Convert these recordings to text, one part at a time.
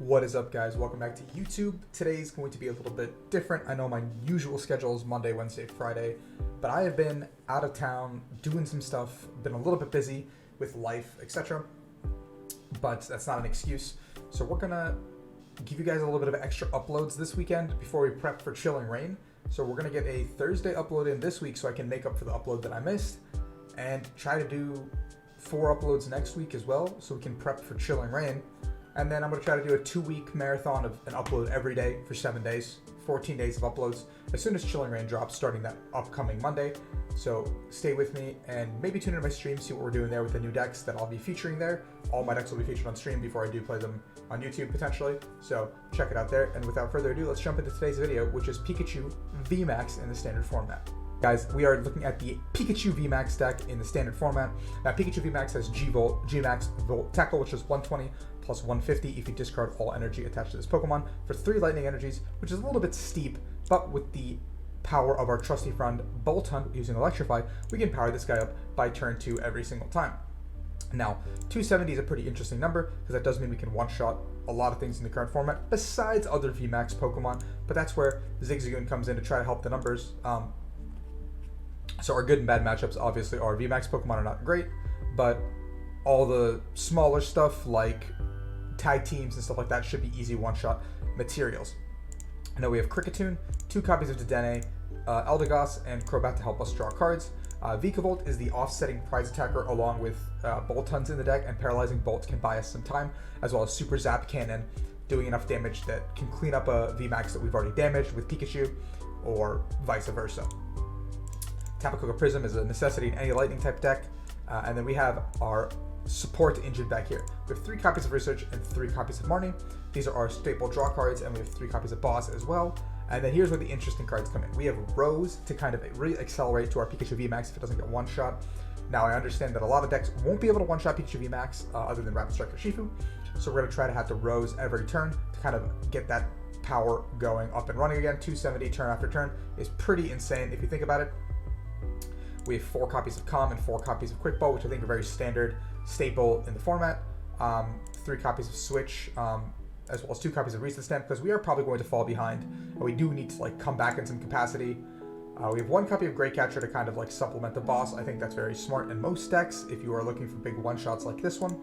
What is up, guys? Welcome back to YouTube. Today's going to be a little bit different. I know my usual schedule is Monday, Wednesday, Friday, but I have been out of town doing some stuff, been a little bit busy with life, etc. But that's not an excuse. So we're gonna give you guys a little bit of extra uploads this weekend before we prep for Chilling Rain. So we're gonna get a Thursday upload in this week so I can make up for the upload that I missed, and try to do 4 uploads next week as well so we can prep for Chilling Rain. And then I'm going to try to do a 2-week marathon of an upload every day for 7 days, 14 days of uploads, as soon as Chilling Rain drops, starting that upcoming Monday. So stay with me and maybe tune into my stream, see what we're doing there with the new decks that I'll be featuring there. All my decks will be featured on stream before I do play them on YouTube potentially. So check it out there. And without further ado, let's jump into today's video, which is Pikachu VMAX in the standard format. Guys, we are looking at the Pikachu VMAX deck in the standard format. Now, Pikachu VMAX has G-Max Volt Tackle, which is 120 plus 150 if you discard all energy attached to this Pokemon for 3 lightning energies, which is a little bit steep, but with the power of our trusty friend Boltund using Electrify, we can power this guy up by turn 2 every single time. Now, 270 is a pretty interesting number because that does mean we can one-shot a lot of things in the current format besides other VMAX Pokemon, but that's where Zigzagoon comes in to try to help the numbers. So our good and bad matchups obviously are VMAX Pokemon are not great, but all the smaller stuff like tag teams and stuff like that should be easy one-shot materials. Now we have Kricketune, 2 copies of Dedenne, Eldegoss, and Crobat to help us draw cards. Vikavolt is the offsetting prize attacker along with Boltunds in the deck, and paralyzing bolts can buy us some time, as well as Super Zap Cannon doing enough damage that can clean up a VMAX that we've already damaged with Pikachu, or vice versa. Tapu Koko Prism is a necessity in any lightning type deck. And then we have our support engine back here. We have 3 copies of Research and 3 copies of Marnie. These are our staple draw cards, and we have 3 copies of Boss as well. And then here's where the interesting cards come in. We have Rose to kind of really accelerate to our Pikachu VMAX if it doesn't get one-shot. Now, I understand that a lot of decks won't be able to one-shot Pikachu VMAX other than Rapid Strike or Shifu. So we're going to try to have to Rose every turn to kind of get that power going up and running again. 270 turn after turn is pretty insane if you think about it. We have 4 copies of Calm and 4 copies of Quick Ball, which I think are very standard, staple in the format. 3 copies of Switch, as well as 2 copies of Reset Stamp, because we are probably going to fall behind, and we do need to come back in some capacity. We have 1 copy of Great Catcher to kind of supplement the boss. I think that's very smart in most decks if you are looking for big one-shots like this one.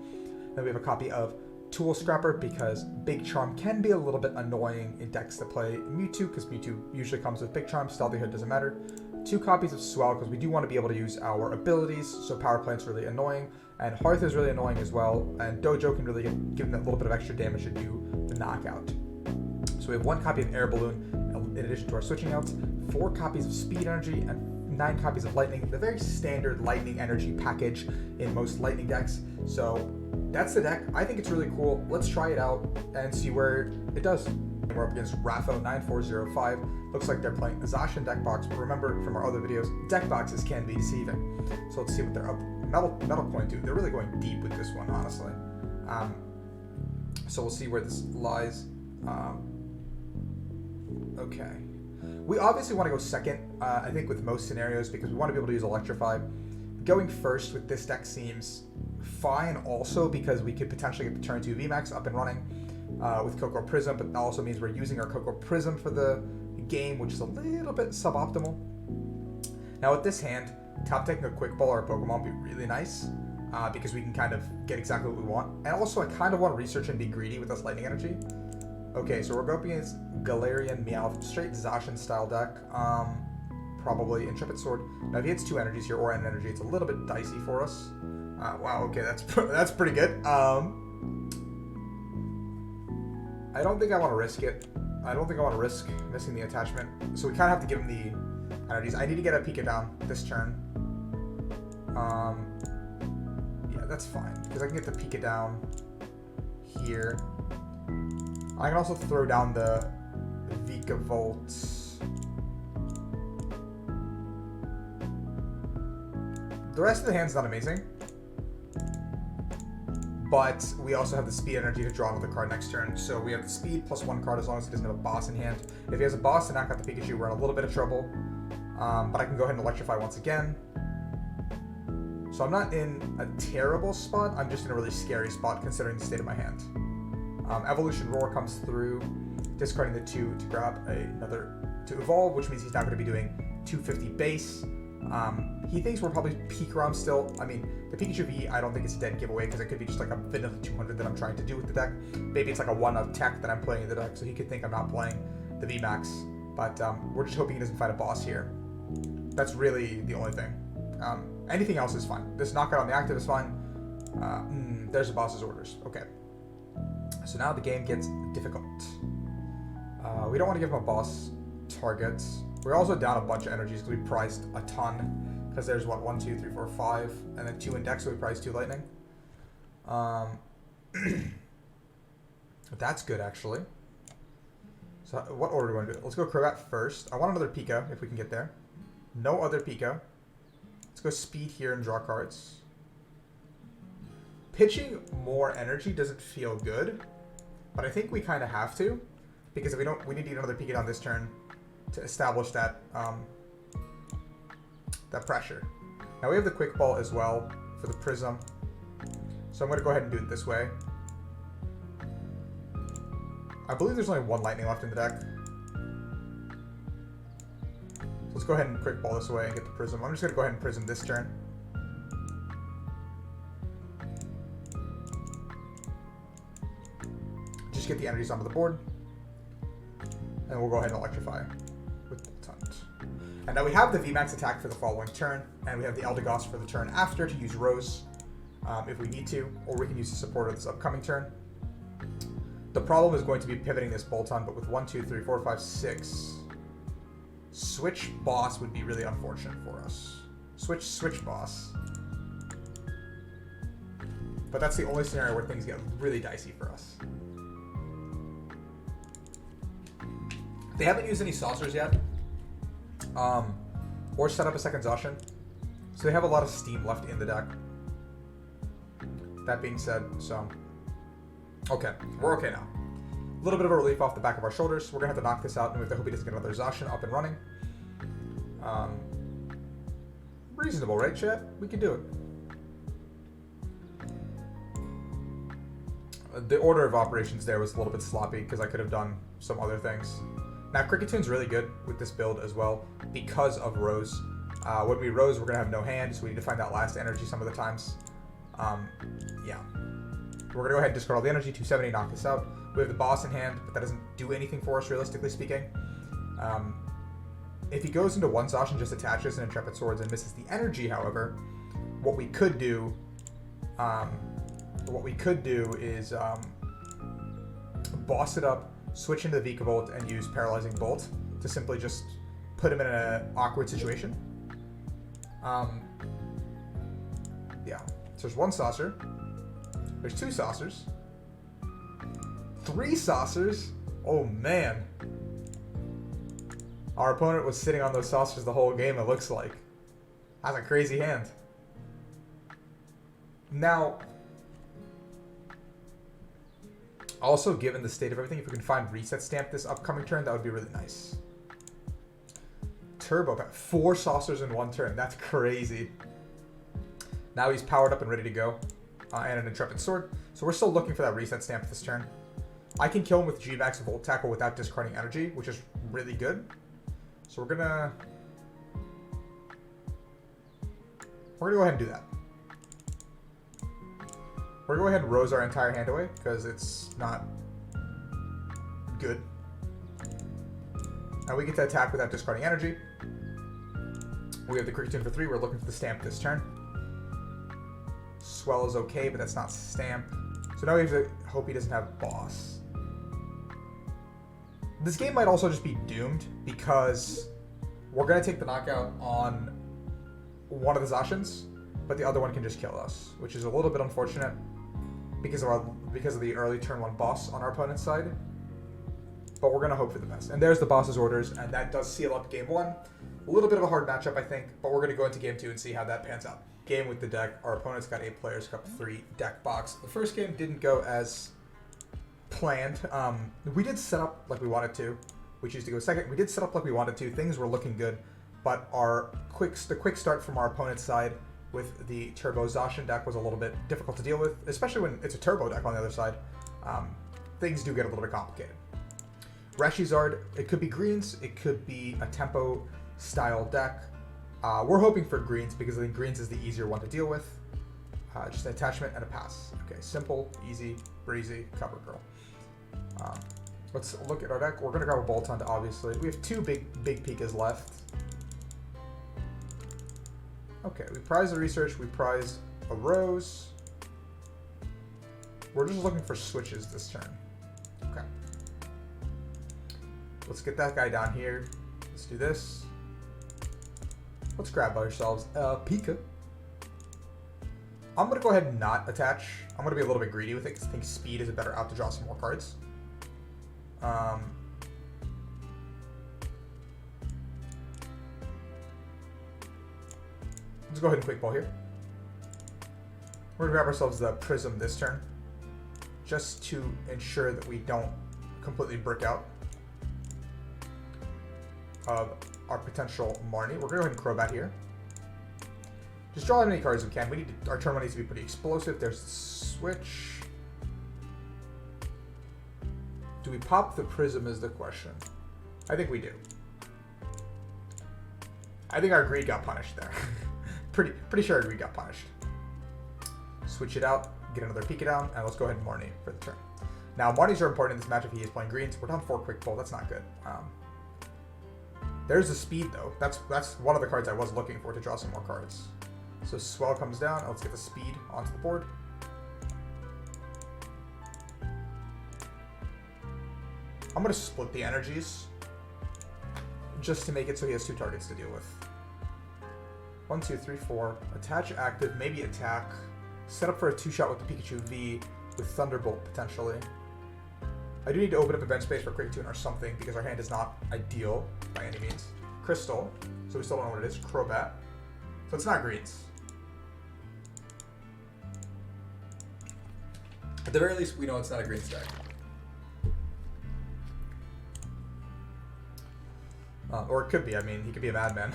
Then we have a copy of Tool Scrapper because Big Charm can be a little bit annoying in decks that play Mewtwo, because Mewtwo usually comes with Big Charm. Stealthyhood doesn't matter. 2 copies of Swell because we do want to be able to use our abilities, so Power Plant's really annoying, and Hearth is really annoying as well, and Dojo can really give them that little bit of extra damage to do the knockout. So we have 1 copy of Air Balloon in addition to our switching outs, 4 copies of Speed Energy, and 9 copies of Lightning, the very standard Lightning Energy package in most Lightning decks. So that's the deck. I think it's really cool. Let's try it out and see where it does. We're up against Rafo9405. Looks like they're playing a Zacian deck box, but remember from our other videos, deck boxes can be deceiving. So let's see what they're up. Metal Coin too. They're really going deep with this one, honestly. So we'll see where this lies. Okay. We obviously want to go second, I think, with most scenarios because we want to be able to use Electrify. Going first with this deck seems fine also because we could potentially get the turn 2 VMAX up and running. With Koko Prism, but that also means we're using our Koko Prism for the game, which is a little bit suboptimal. Now with this hand, top taking a Quick Ball or a Pokemon would be really nice, because we can kind of get exactly what we want. And also I kind of want to research and be greedy with this Lightning Energy. Okay, so we're going up against Galarian Meowth, straight Zacian style deck, probably Intrepid Sword. Now if he hits 2 energies here or an energy, it's a little bit dicey for us. Wow, okay, that's pretty good. I don't think I want to risk it. I don't think I want to risk missing the attachment. So we kind of have to give him the energies. I need to get a Pika down this turn. Yeah, that's fine. Because I can get the Pika down here. I can also throw down the Vikavolt. The rest of the hand's not amazing. But we also have the speed energy to draw another card next turn. So we have the speed plus 1 card as long as he doesn't have a boss in hand. If he has a boss to knock out the Pikachu, we're in a little bit of trouble. But I can go ahead and Electrify once again. So I'm not in a terrible spot. I'm just in a really scary spot considering the state of my hand. Evolution Roar comes through, discarding the 2 to grab another to evolve, which means he's not going to be doing 250 base. He thinks we're probably Pikarom still. I mean, the Pikachu V, I don't think it's a dead giveaway because it could be just like a vanilla 200 that I'm trying to do with the deck. Maybe it's like a 1-of tech that I'm playing in the deck, so he could think I'm not playing the VMAX. But we're just hoping he doesn't find a boss here. That's really the only thing. Anything else is fine. This knockout on the active is fine. There's the boss's orders. Okay. So now the game gets difficult. We don't want to give him a boss target. We're also down a bunch of energies because we prized a ton. Because there's what, 1, 2, 3, 4, 5, and then 2 in deck, so we prized 2 lightning. That's good actually. So what order do we want to do? Let's go Crobat first. I want another Pika if we can get there. No other Pika. Let's go speed here and draw cards. Pitching more energy doesn't feel good, but I think we kind of have to, because if we don't, we need to get another Pika on this turn to establish that that pressure. Now we have the Quick Ball as well for the Prism, so I'm going to go ahead and do it this way. I believe there's only 1 lightning left in the deck. So let's go ahead and Quick Ball this way and get the Prism. I'm just going to go ahead and Prism this turn. Just get the energies onto the board. And we'll go ahead and Electrify with Boltund. And now we have the VMAX attack for the following turn, and we have the Eldegoss for the turn after to use Rose if we need to, or we can use the supporter this upcoming turn. The problem is going to be pivoting this Boltund, but with 1, 2, 3, 4, 5, 6, Switch Boss would be really unfortunate for us. Switch Boss. But that's the only scenario where things get really dicey for us. They haven't used any saucers yet, or set up a second Zacian, so they have a lot of steam left in the deck. That being said, so okay, we're okay now. A little bit of a relief off the back of our shoulders. We're gonna have to knock this out, and we have to hope he doesn't get another Zacian up and running. Reasonable, right, chat? We can do it. The order of operations there was a little bit sloppy because I could have done some other things. Now, Kricketune really good with this build as well because of Rose. When we Rose, we're going to have no hand, so we need to find that last energy some of the times. Yeah. We're going to go ahead and discard all the energy, 270, knock this out. We have the boss in hand, but that doesn't do anything for us, realistically speaking. If he goes into 1 Zacian, just attaches an Intrepid Swords and misses the energy, however, what we could do is boss it up, switch into the Vikavolt, and use Paralyzing Bolt to simply just put him in an awkward situation. Yeah. So there's 1 saucer. There's 2 saucers. 3 saucers. Oh, man. Our opponent was sitting on those saucers the whole game, it looks like. That's a crazy hand. Now, also, given the state of everything, if we can find Reset Stamp this upcoming turn, that would be really nice. Turbo Pack. 4 saucers in 1 turn. That's crazy. Now he's powered up and ready to go. And an Intrepid Sword. So we're still looking for that Reset Stamp this turn. I can kill him with G-Max Volt Tackle without discarding energy, which is really good. So we're gonna go ahead and do that. We're going to go ahead and Rose our entire hand away, because it's not good. Now we get to attack without discarding energy. We have the Kricketune for 3. We're looking for the Stamp this turn. Swell is okay, but that's not Stamp. So now we have to hope he doesn't have Boss. This game might also just be doomed, because we're going to take the knockout on one of the Zacians, but the other one can just kill us, which is a little bit unfortunate because of the early turn 1 boss on our opponent's side. But we're going to hope for the best. And there's the boss's orders, and that does seal up game 1. A little bit of a hard matchup, I think, but we're going to go into game 2 and see how that pans out. Game with the deck. Our opponent's got 8 players, Cup 3 deck box. The first game didn't go as planned. We did set up like we wanted to. We choose to go second. We did set up like we wanted to. Things were looking good, but the quick start from our opponent's side with the Turbo Zacian deck was a little bit difficult to deal with, especially when it's a Turbo deck on the other side. things do get a little bit complicated. Rashizard, it could be greens, it could be a tempo style deck. We're hoping for greens because I think greens is the easier one to deal with. Just an attachment and a pass. Okay, simple, easy, breezy, cover girl. Let's look at our deck. We're gonna grab a Boltund, obviously. We have two big Pikas left. Okay, we prize the research, we prize a Rose. We're just looking for switches this turn. Okay. Let's get that guy down here. Let's do this. Let's grab ourselves a Pika. I'm going to go ahead and not attach. I'm going to be a little bit greedy with it because I think speed is a better out to draw some more cards. Let's go ahead and quick ball here. We're going to grab ourselves the Prism this turn, just to ensure that we don't completely brick out of our potential Marnie. We're going to go ahead and Crobat here. Just draw as many cards as we can. We need to, our turn one needs to be pretty explosive. There's the switch. Do we pop the Prism is the question. I think we do. I think our greed got punished there. pretty sure our greed got punished. Switch it out, get another Pika down, and let's go ahead and Marnie for the turn. Now, Marnies are important in this matchup. He is playing greens. We're down 4 quick pull. That's not good. There's the speed, though. That's one of the cards I was looking for to draw some more cards. So Swell comes down. Let's get the speed onto the board. I'm going to split the energies just to make it so he has 2 targets to deal with. 1, 2, 3, 4. Attach active, maybe attack. Set up for a 2-shot with the Pikachu V with Thunderbolt potentially. I do need to open up a bench space for Kricketune or something because our hand is not ideal by any means. Crystal, so we still don't know what it is. Crobat, so it's not greens. At the very least, we know it's not a green stack. Or it could be. I mean, he could be a madman.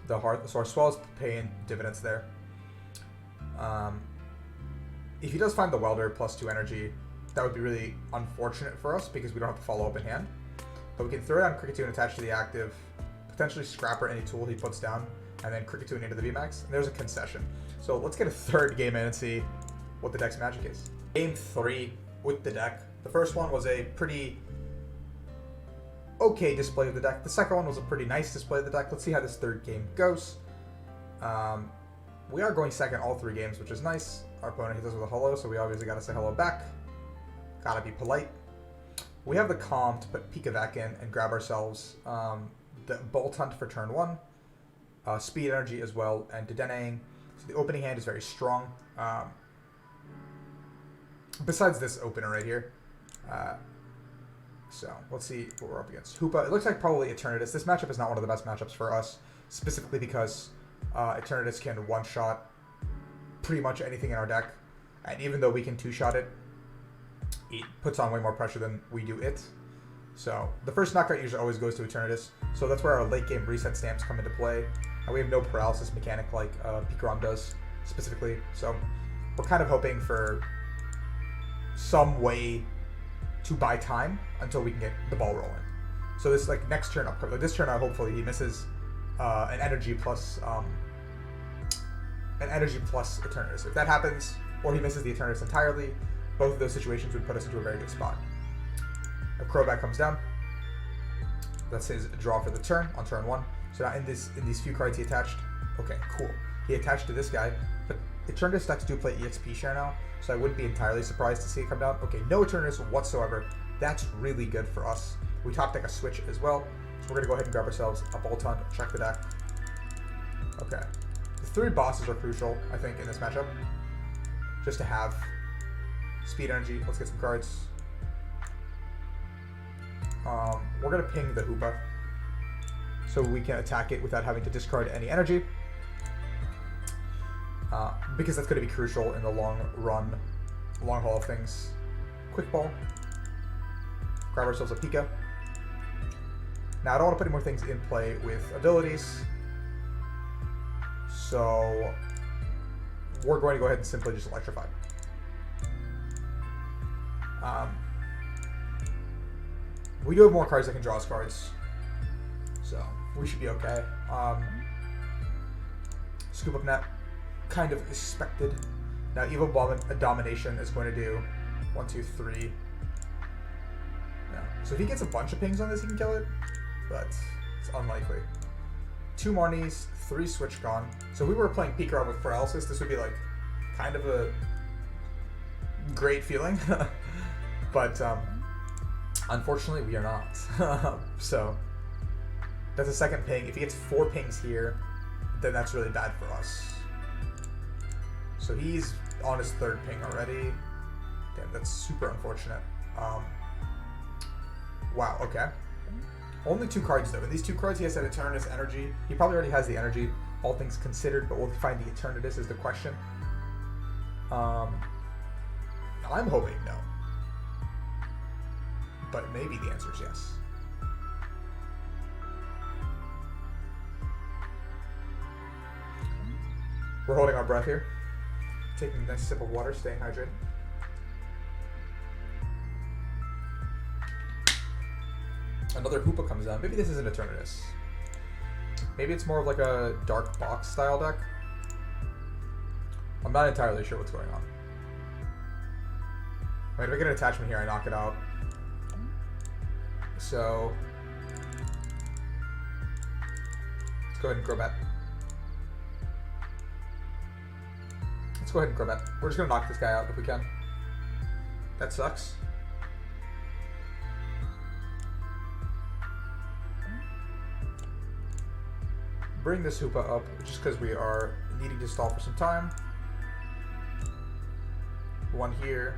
So our Swell is paying dividends there. If he does find the Welder plus 2 energy, that would be really unfortunate for us because we don't have to follow up in hand. But we can throw down Kricketune attached to the active, potentially Scrapper any tool he puts down, and then Kricketune into the VMAX. And there's a concession. So let's get a third game in and see what the deck's magic is. Game 3 with the deck. The first one was a pretty okay display of the deck. The second one was a pretty nice display of the deck. Let's see how this third game goes. We are going second all 3 games, which is nice. Our opponent hits us with a hello, so we obviously got to say hello back. Gotta be polite. We have the calm to put Pika back in and grab ourselves the Boltund for turn 1, speed energy as well, and Dedenne. So the opening hand is very strong. Besides this opener right here. So let's see what we're up against. Hoopa. It looks like probably Eternatus. This matchup is not one of the best matchups for us, specifically because Eternatus can one-shot pretty much anything in our deck. And even though we can 2-shot it, it puts on way more pressure than we do it. So the first knockout usually always goes to Eternatus. So that's where our late game reset stamps come into play. And we have no paralysis mechanic like Pikachu does specifically. So we're kind of hoping for some way to buy time until we can get the ball rolling. So this like next turn up, like this turn out, hopefully he misses an energy plus Eternatus. If that happens, or he misses the Eternatus entirely, both of those situations would put us into a very good spot. A Crobat comes down. That's his draw for the turn on turn 1. So now in these few cards he attached. Okay, cool. He attached to this guy, but Eternatus decks do play EXP share now, so I wouldn't be entirely surprised to see it come down. Okay, no Eternatus whatsoever. That's really good for us. We top deck a Switch as well, so we're gonna go ahead and grab ourselves a Boltund, check the deck. Okay, the 3 bosses are crucial, I think, in this matchup, just to have speed energy. Let's get some cards. We're gonna ping the Hoopa so we can attack it without having to discard any energy, because that's going to be crucial in the long haul of things. Quick ball. Grab ourselves a Pika. Now I don't want to put any more things in play with abilities, so we're going to go ahead and simply just electrify. We do have more cards that can draw us cards, so we should be okay. Scoop up net, kind of expected. Now Evil Domination is going to do 1, 2, 3. Yeah. So if he gets a bunch of pings on this, he can kill it, but it's unlikely. 2 Marnies, 3 Switch gone. So if we were playing Pikachu with Paralysis, this would be like kind of a great feeling, but unfortunately we are not. So that's a second ping. If he gets 4 pings here, then that's really bad for us. So he's on his 3rd ping already. Damn, that's super unfortunate. Wow, okay. Only 2 cards though. In these 2 cards he has that Eternatus energy. He probably already has the energy, all things considered, but will he find the Eternatus is the question. I'm hoping no. But maybe the answer is yes. We're holding our breath here. Taking a nice sip of water, staying hydrated. Another Hoopa comes down. Maybe this is an Eternatus. Maybe it's more of like a Dark Box style deck. I'm not entirely sure what's going on. Alright, if I get an attachment here, I knock it out. So let's go ahead and Crobat. Let's go ahead and Crobat. We're just gonna knock this guy out if we can. That sucks. Bring this Hoopa up just because we are needing to stall for some time. 1 here.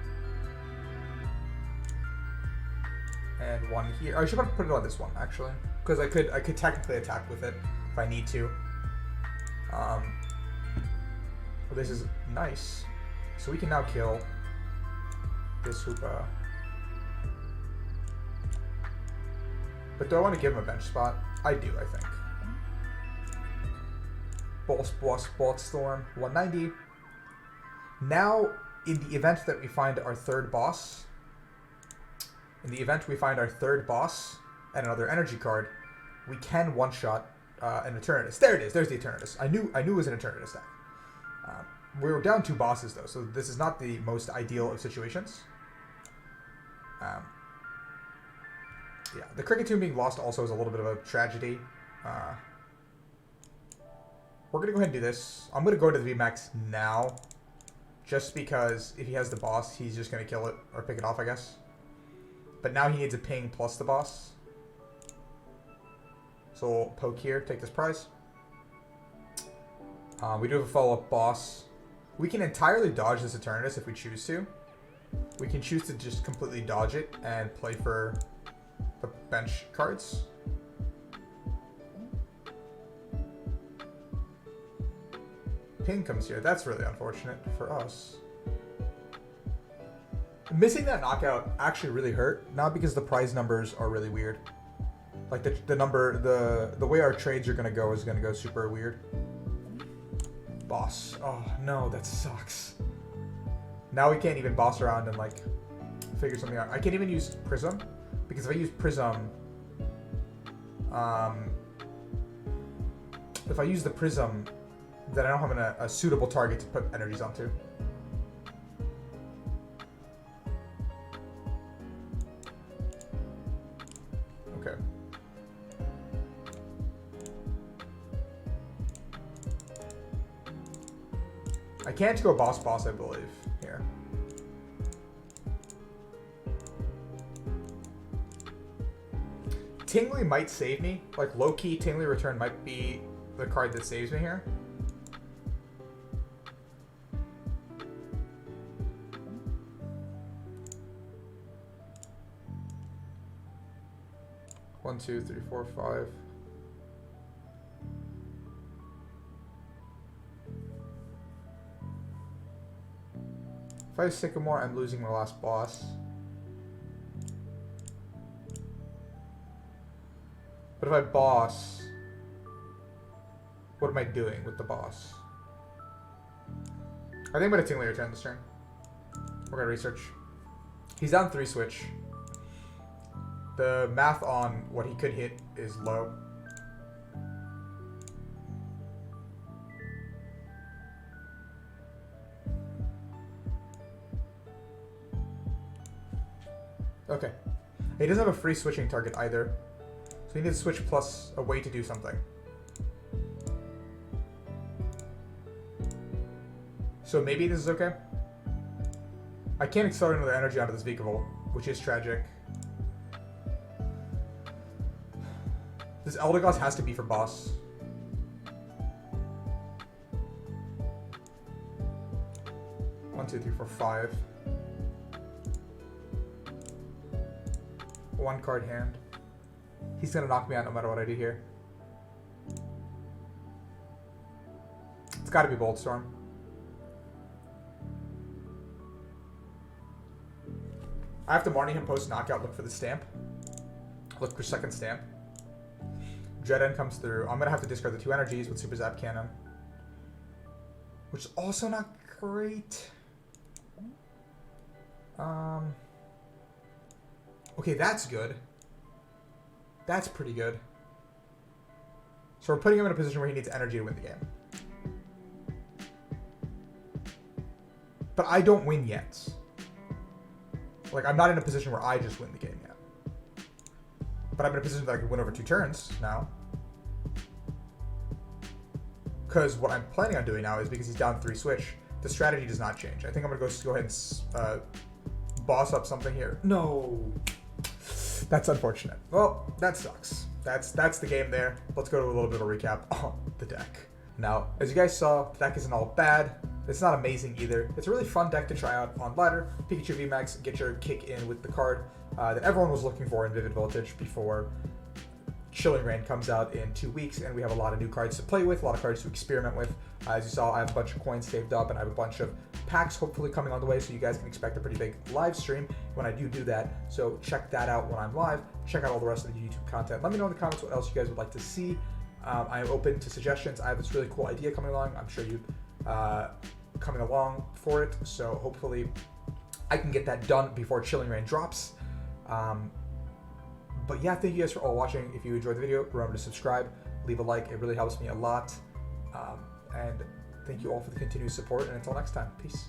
And 1 here. I should probably put it on this one actually, because I could technically attack with it if I need to. Well, this is nice, so we can now kill this Hoopa. But do I want to give him a bench spot? I do, I think. Bolt Storm 190. Now, in the event that we find our 3rd boss. In the event we find our 3rd boss and another energy card, we can one-shot an Eternatus. There it is. There's the Eternatus. I knew it was an Eternatus deck. We were down 2 bosses though, so this is not the most ideal of situations. Yeah, the Kricketune being lost also is a little bit of a tragedy. We're gonna go ahead and do this. I'm gonna go to the VMAX now, just because if he has the boss, he's just gonna kill it or pick it off, I guess. But now he needs a ping plus the boss. So we'll poke here, take this prize. We do have a follow-up boss. We can entirely dodge this Eternatus if we choose to. We can choose to just completely dodge it and play for the bench cards. Ping comes here. That's really unfortunate for us. Missing that knockout actually really hurt. Not because the prize numbers are really weird. Like the way our trades are gonna go is gonna go super weird. Boss. Oh no, that sucks. Now we can't even boss around and like figure something out. I can't even use Prism because if I use Prism, if I use the Prism, then I don't have a suitable target to put energies onto. Okay. I can't go boss, I believe, here. Tingly might save me. Like, low-key, Tingly Return might be the card that saves me here. One, two, three, four, 5. If I have Sycamore, I'm losing my last boss. But if I boss, what am I doing with the boss? I think I'm going to Tingly Return this turn. We're going to research. He's down 3 Switch. The math on what he could hit is low. Okay. He doesn't have a free switching target either. So he needs to switch plus a way to do something. So maybe this is okay. I can't accelerate another energy onto this Vikavolt, which is tragic. This Eldegoss has to be for boss. One, two, three, four, 5. 1 card hand. He's gonna knock me out no matter what I do here. It's gotta be Boltstorm. I have to Marnie him post knockout, look for the stamp. Look for second stamp. Dedenne comes through. I'm gonna have to discard the 2 energies with Super Zap Cannon. Which is also not great. Okay, that's good. That's pretty good. So we're putting him in a position where he needs energy to win the game. But I don't win yet. Like, I'm not in a position where I just win the game yet. But I'm in a position that I can win over 2 turns now. Because what I'm planning on doing now is, because he's down 3 Switch, the strategy does not change. I think I'm going to go ahead and boss up something here. No. That's unfortunate. Well, that sucks. That's the game there. Let's go to a little bit of a recap on the deck. Now, as you guys saw, the deck isn't all bad. It's not amazing either. It's a really fun deck to try out on ladder. Pikachu VMAX, get your kick in with the card that everyone was looking for in Vivid Voltage before Chilling Reign comes out in 2 weeks, and we have a lot of new cards to play with, a lot of cards to experiment with. As you saw, I have a bunch of coins saved up, and I have a bunch of packs hopefully coming on the way, so you guys can expect a pretty big live stream when I do that. So check that out when I'm live. Check out all the rest of the YouTube content. Let me know in the comments what else you guys would like to see. I am open to suggestions. I have this really cool idea coming along. I'm sure you coming along for it, so hopefully I can get that done before Chilling Reign drops. But yeah, thank you guys for all watching. If you enjoyed the video, remember to subscribe, leave a like. It really helps me a lot. And thank you all for the continued support. And until next time, peace.